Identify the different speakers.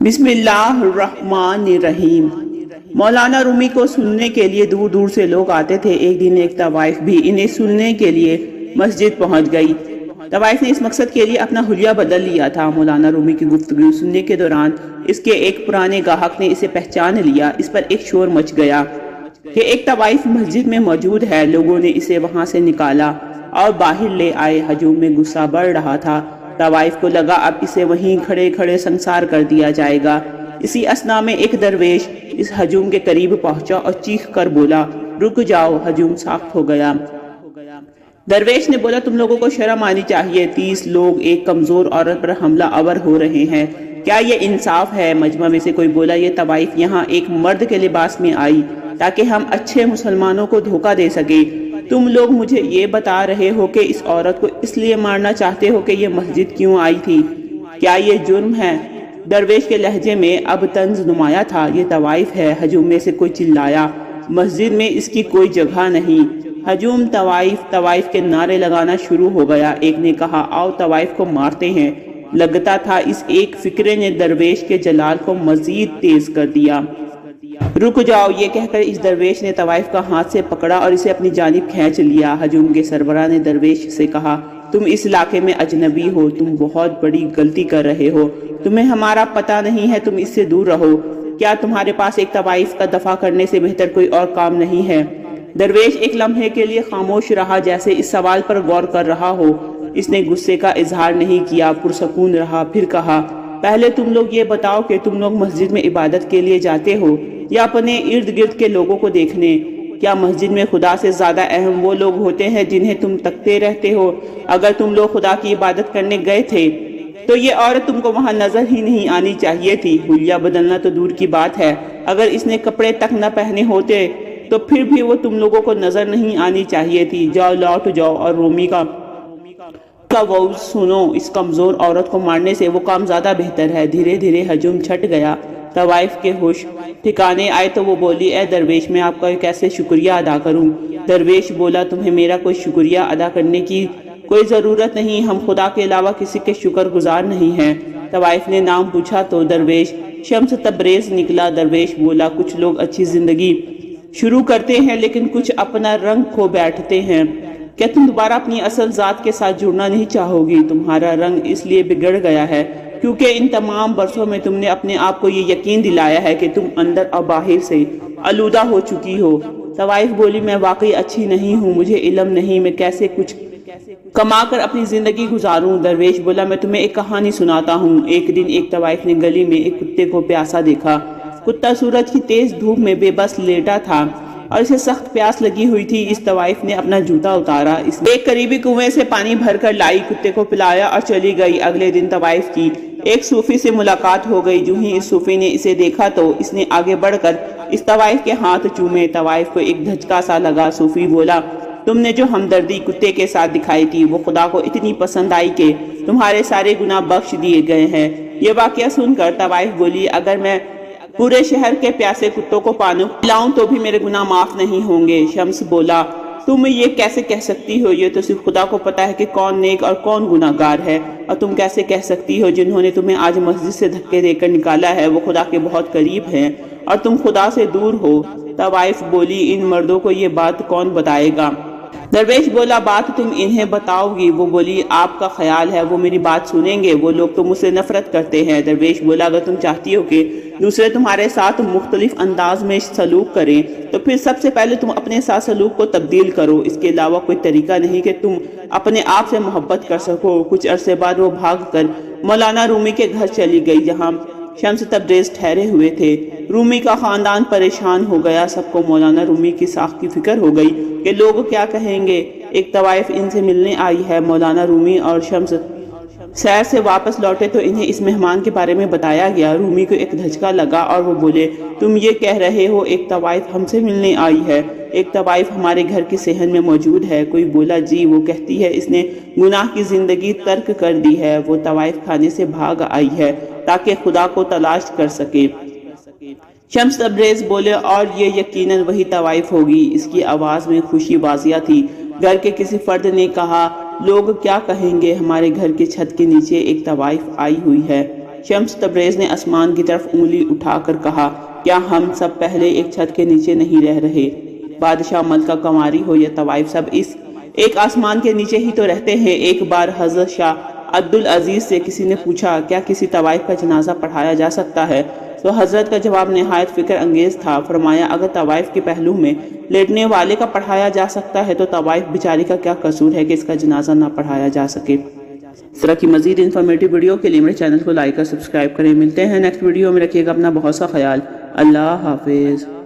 Speaker 1: بسم اللہ الرحمن الرحیم۔ مولانا رومی کو سننے کے لیے دور دور سے لوگ آتے تھے۔ ایک دن ایک طوائف بھی انہیں سننے کے لیے مسجد پہنچ گئی۔ طوائف نے اس مقصد کے لیے اپنا حلیہ بدل لیا تھا۔ مولانا رومی کی گفتگو سننے کے دوران اس کے ایک پرانے گاہک نے اسے پہچان لیا۔ اس پر ایک شور مچ گیا کہ ایک طوائف مسجد میں موجود ہے۔ لوگوں نے اسے وہاں سے نکالا اور باہر لے آئے۔ ہجوم میں غصہ بڑھ رہا تھا۔ طوائف کو لگا اب اسے وہیں کھڑے کھڑے سنسار کر دیا جائے گا۔ اسی اثنا میں ایک درویش اس ہجوم کے قریب پہنچا اور چیخ کر بولا، رک جاؤ، ہجوم ساخت ہو گیا۔ درویش نے بولا، تم لوگوں کو شرم آنی چاہیے، 30 لوگ ایک کمزور عورت پر حملہ آور ہو رہے ہیں، کیا یہ انصاف ہے؟ مجمع میں سے کوئی بولا، یہ طوائف یہاں ایک مرد کے لباس میں آئی تاکہ ہم اچھے مسلمانوں کو دھوکہ دے سکے۔ تم لوگ مجھے یہ بتا رہے ہو کہ اس عورت کو اس لیے مارنا چاہتے ہو کہ یہ مسجد کیوں آئی تھی؟ کیا یہ جرم ہے؟ درویش کے لہجے میں اب طنز نمایاں تھا، یہ طوائف ہے۔ ہجوم میں سے کوئی چلایا، مسجد میں اس کی کوئی جگہ نہیں۔ ہجوم طوائف کے نعرے لگانا شروع ہو گیا۔ ایک نے کہا، آؤ طوائف کو مارتے ہیں۔ لگتا تھا اس ایک فکرے نے درویش کے جلال کو مزید تیز کر دیا۔ رک جاؤ، یہ کہہ کر اس درویش نے طوائف کا ہاتھ سے پکڑا اور اسے اپنی جانب کھینچ لیا۔ ہجوم کے سربراہ نے درویش سے کہا، تم اس علاقے میں اجنبی ہو، تم بہت بڑی غلطی کر رہے ہو، تمہیں ہمارا پتہ نہیں ہے، تم اس سے دور رہو۔ کیا تمہارے پاس ایک طوائف کا دفاع کرنے سے بہتر کوئی اور کام نہیں ہے؟ درویش ایک لمحے کے لیے خاموش رہا، جیسے اس سوال پر غور کر رہا ہو۔ اس نے غصے کا اظہار نہیں کیا، پرسکون رہا۔ پھر کہا، پہلے تم لوگ یہ بتاؤ کہ تم لوگ مسجد میں عبادت کے لیے جاتے ہو یا اپنے ارد گرد کے لوگوں کو دیکھنے؟ کیا مسجد میں خدا سے زیادہ اہم وہ لوگ ہوتے ہیں جنہیں تم تکتے رہتے ہو؟ اگر تم لوگ خدا کی عبادت کرنے گئے تھے تو یہ عورت تم کو وہاں نظر ہی نہیں آنی چاہیے تھی۔ حلیہ بدلنا تو دور کی بات ہے، اگر اس نے کپڑے تک نہ پہنے ہوتے تو پھر بھی وہ تم لوگوں کو نظر نہیں آنی چاہیے تھی۔ جاؤ، لوٹ جاؤ اور رومی کا وعظ سنو۔ اس کمزور عورت کو مارنے سے وہ کام زیادہ بہتر ہے۔ دھیرے دھیرے ہجوم چھٹ گیا۔ طوائف کے ہوش ٹھکانے آئے تو وہ بولی، اے درویش، میں آپ کا کیسے شکریہ ادا کروں؟ درویش بولا، تمہیں میرا کوئی شکریہ ادا کرنے کی کوئی ضرورت نہیں، ہم خدا کے علاوہ کسی کے شکر گزار نہیں ہیں۔ طوائف نے نام پوچھا تو درویش شمس تبریز نکلا۔ درویش بولا، کچھ لوگ اچھی زندگی شروع کرتے ہیں لیکن کچھ اپنا رنگ کھو بیٹھتے ہیں۔ کیا تم دوبارہ اپنی اصل ذات کے ساتھ جڑنا نہیں چاہو گی؟ تمہارا رنگ اس لیے بگڑ گیا ہے کیونکہ ان تمام برسوں میں تم نے اپنے آپ کو یہ یقین دلایا ہے کہ تم اندر اور باہر سے آلودہ ہو چکی ہو۔ طوائف بولی، میں واقعی اچھی نہیں ہوں، مجھے علم نہیں، میں کیسے کچھ کما کر اپنی زندگی گزاروں۔ درویش بولا، میں تمہیں ایک کہانی سناتا ہوں۔ ایک دن ایک طوائف نے گلی میں ایک کتے کو پیاسا دیکھا۔ کتا سورج کی تیز دھوپ میں بے بس لیٹا تھا اور اسے سخت پیاس لگی ہوئی تھی۔ اس طوائف نے اپنا جوتا اتارا، اس نے ایک قریبی کنویں سے پانی بھر کر لائی، کتے کو پلایا اور چلی گئی۔ اگلے دن طوائف کی ایک صوفی سے ملاقات ہو گئی۔ جو ہی اس صوفی نے اسے دیکھا تو اس نے آگے بڑھ کر اس طوائف کے ہاتھ چومے۔ طوائف کو ایک دھچکا سا لگا۔ صوفی بولا، تم نے جو ہمدردی کتے کے ساتھ دکھائی تھی وہ خدا کو اتنی پسند آئی کہ تمہارے سارے گناہ بخش دیے گئے ہیں۔ یہ واقعہ سن کر طوائف بولی، اگر میں پورے شہر کے پیاسے کتوں کو پانی پلاؤں تو بھی میرے گناہ معاف نہیں ہوں گے۔ شمس بولا، تم یہ کیسے کہہ سکتی ہو؟ یہ تو صرف خدا کو پتا ہے کہ کون نیک اور کون گناہ گار ہے، اور تم کیسے کہہ سکتی ہو جنہوں نے تمہیں آج مسجد سے دھکے دے کر نکالا ہے وہ خدا کے بہت قریب ہیں اور تم خدا سے دور ہو؟ طوائف بولی، ان مردوں کو یہ بات کون بتائے گا؟ درویش بولا، بات تم انہیں بتاؤ گی؟ وہ بولی، آپ کا خیال ہے وہ میری بات سنیں گے؟ وہ لوگ تو مجھ سے نفرت کرتے ہیں۔ درویش بولا، اگر تم چاہتی ہو کہ دوسرے تمہارے ساتھ مختلف انداز میں سلوک کریں تو پھر سب سے پہلے تم اپنے ساتھ سلوک کو تبدیل کرو۔ اس کے علاوہ کوئی طریقہ نہیں کہ تم اپنے آپ سے محبت کر سکو۔ کچھ عرصے بعد وہ بھاگ کر مولانا رومی کے گھر چلی گئی جہاں شمس تبریز ٹھہرے ہوئے تھے۔ رومی کا خاندان پریشان ہو گیا۔ سب کو مولانا رومی کی ساکھ کی فکر ہو گئی کہ لوگ کیا کہیں گے۔ ایک طوائف ان سے ملنے آئی ہے۔ مولانا رومی اور شمس سیر سے واپس لوٹے تو انہیں اس مہمان کے بارے میں بتایا گیا۔ رومی کو ایک دھچکا لگا اور وہ بولے، تم یہ کہہ رہے ہو ایک طوائف ہم سے ملنے آئی ہے؟ ایک طوائف ہمارے گھر کے صحن میں موجود ہے؟ کوئی بولا، جی، وہ کہتی ہے اس نے گناہ کی زندگی ترک کر دی ہے، وہ طوائف خانے سے بھاگ آئی ہے تاکہ خدا کو تلاش کر سکے۔ شمس تبریز بولے، اور یہ یقیناً وہی طوائف ہوگی۔ اس کی آواز میں خوشی واضح تھی۔ گھر کے کسی فرد نے کہا، لوگ کیا کہیں گے، ہمارے گھر کے چھت کے نیچے ایک طوائف آئی ہوئی ہے۔ شمس تبریز نے آسمان کی طرف انگلی اٹھا کر کہا، کیا ہم سب پہلے ایک چھت کے نیچے نہیں رہ رہے؟ بادشاہ، ملکہ کنواری ہو یا طوائف، سب اس ایک آسمان کے نیچے ہی تو رہتے ہیں۔ ایک بار حضرت شاہ عبدالعزیز سے کسی نے پوچھا، کیا کسی طوائف کا جنازہ پڑھایا جا سکتا ہے؟ تو حضرت کا جواب نہایت فکر انگیز تھا۔ فرمایا، اگر طوائف کے پہلو میں لیٹنے والے کا پڑھایا جا سکتا ہے تو طوائف بیچاری کا کیا قصور ہے کہ اس کا جنازہ نہ پڑھایا جا سکے؟ اس طرح کی مزید انفارمیٹیو ویڈیو کے لیے میرے چینل کو لائک اور سبسکرائب کریں۔ ملتے ہیں نیکسٹ ویڈیو میں، رکھیے گا اپنا بہت سا خیال۔ اللہ حافظ۔